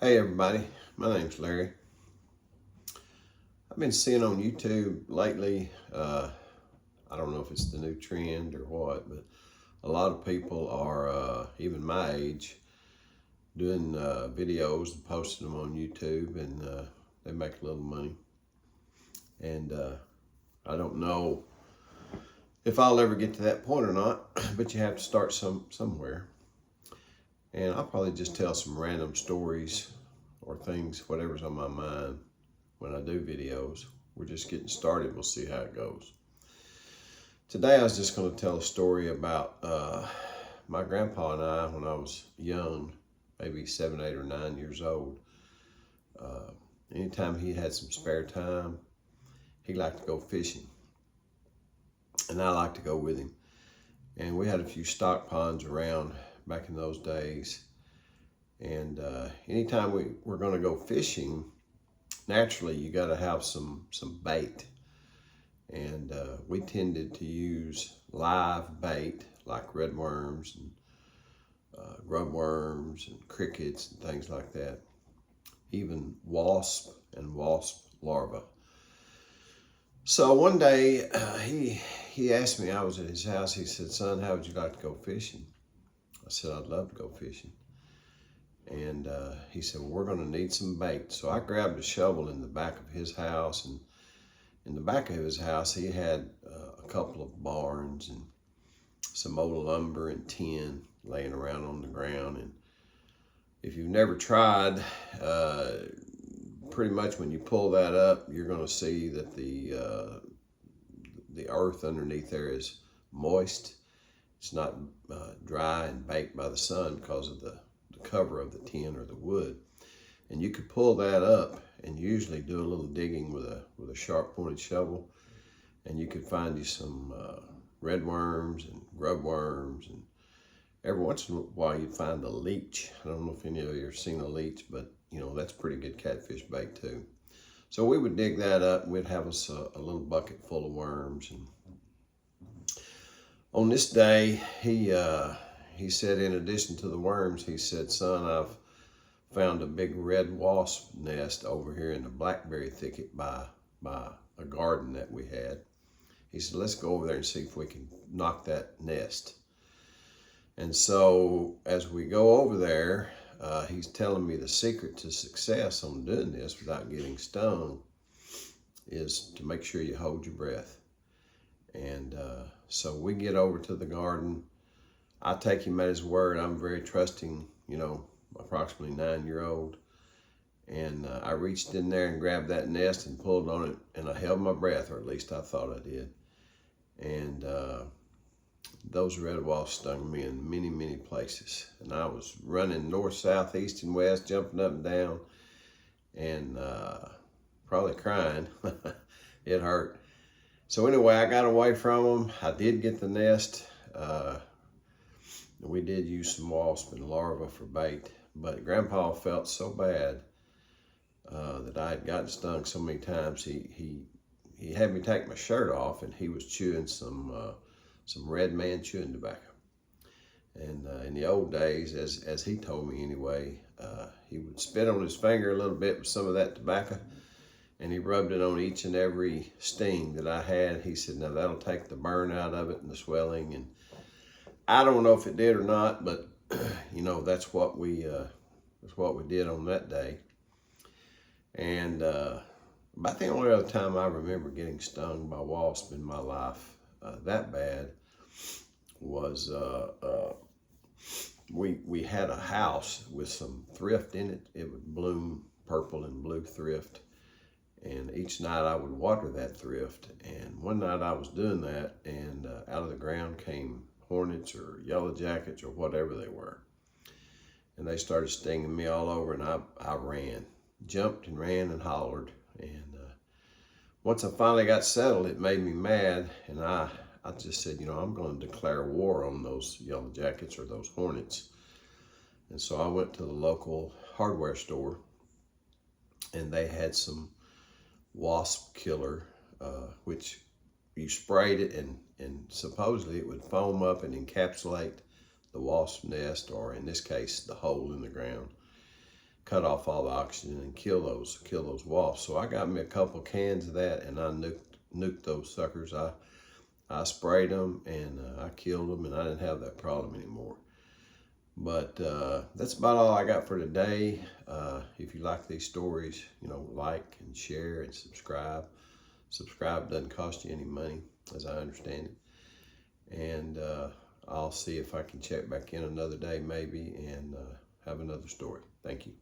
Hey everybody, my name's Larry. I've been seeing on YouTube lately, I don't know if it's the new trend or what, but a lot of people are, even my age, doing videos and posting them on YouTube, and they make a little money. And I don't know if I'll ever get to that point or not, but you have to start somewhere. And I'll probably just tell some random stories or things, whatever's on my mind when I do videos. We're just getting started. We'll see how it goes. Today I was just going to tell a story about my grandpa and I when I was young, maybe 7, 8, or 9 years old. Anytime he had some spare time, he liked to go fishing. And I liked to go with him. And we had a few stock ponds around back in those days. And anytime we were going to go fishing, naturally you got to have some bait. And we tended to use live bait like red worms and grub worms and crickets and things like that. Even wasp and wasp larvae. So one day he asked me, I was at his house, he said, "Son, how would you like to go fishing?" I said, "I'd love to go fishing." And he said, "Well, we're going to need some bait." So I grabbed a shovel in the back of his house, and in the back of his house he had a couple of barns and some old lumber and tin laying around on the ground. And if you've never tried, pretty much when you pull that up, you're going to see that the earth underneath there is moist. It's not dry and baked by the sun because of the cover of the tin or the wood. And you could pull that up and usually do a little digging with a sharp pointed shovel, and you could find you some red worms and grub worms, and every once in a while you'd find a leech. I don't know if any of you have seen a leech, but you know, that's pretty good catfish bait too. So we would dig that up, and we'd have us a little bucket full of worms. And on this day, he said, in addition to the worms, he said, "Son, I've found a big red wasp nest over here in the blackberry thicket by a garden that we had." He said, "Let's go over there and see if we can knock that nest." And so as we go over there, he's telling me the secret to success on doing this without getting stung is to make sure you hold your breath. And so we get over to the garden. I take him at his word. I'm very trusting, you know, approximately 9-year-old. And I reached in there and grabbed that nest and pulled on it, and I held my breath, or at least I thought I did. And those red wasps stung me in many, many places. And I was running north, south, east, and west, jumping up and down, and probably crying. It hurt. So anyway, I got away from them. I did get the nest. We did use some wasp and larvae for bait, but Grandpa felt so bad that I had gotten stung so many times. He had me take my shirt off, and he was chewing some red man chewing tobacco. And in the old days, as he told me anyway, he would spit on his finger a little bit with some of that tobacco, and he rubbed it on each and every sting that I had. He said, "Now that'll take the burn out of it and the swelling." And I don't know if it did or not, but you know, that's what we did on that day. And about the only other time I remember getting stung by wasp in my life that bad was we had a house with some thrift in it. It would bloom purple and blue thrift, and each night I would water that thrift. And one night I was doing that, and out of the ground came hornets or yellow jackets or whatever they were, and they started stinging me all over. And I ran, jumped and ran and hollered. And once I finally got settled, it made me mad, and I just said, you know, I'm going to declare war on those yellow jackets or those hornets. And so I went to the local hardware store, and they had some wasp killer, which you sprayed it, and supposedly it would foam up and encapsulate the wasp nest, or in this case, the hole in the ground. cut off all the oxygen and kill those wasps. So I got me a couple cans of that, and I nuked those suckers. I sprayed them, and I killed them, and I didn't have that problem anymore. But that's about all I got for today. If you like these stories, like and share and subscribe. Subscribe doesn't cost you any money, as I understand it. And I'll see if I can check back in another day maybe and have another story. Thank you.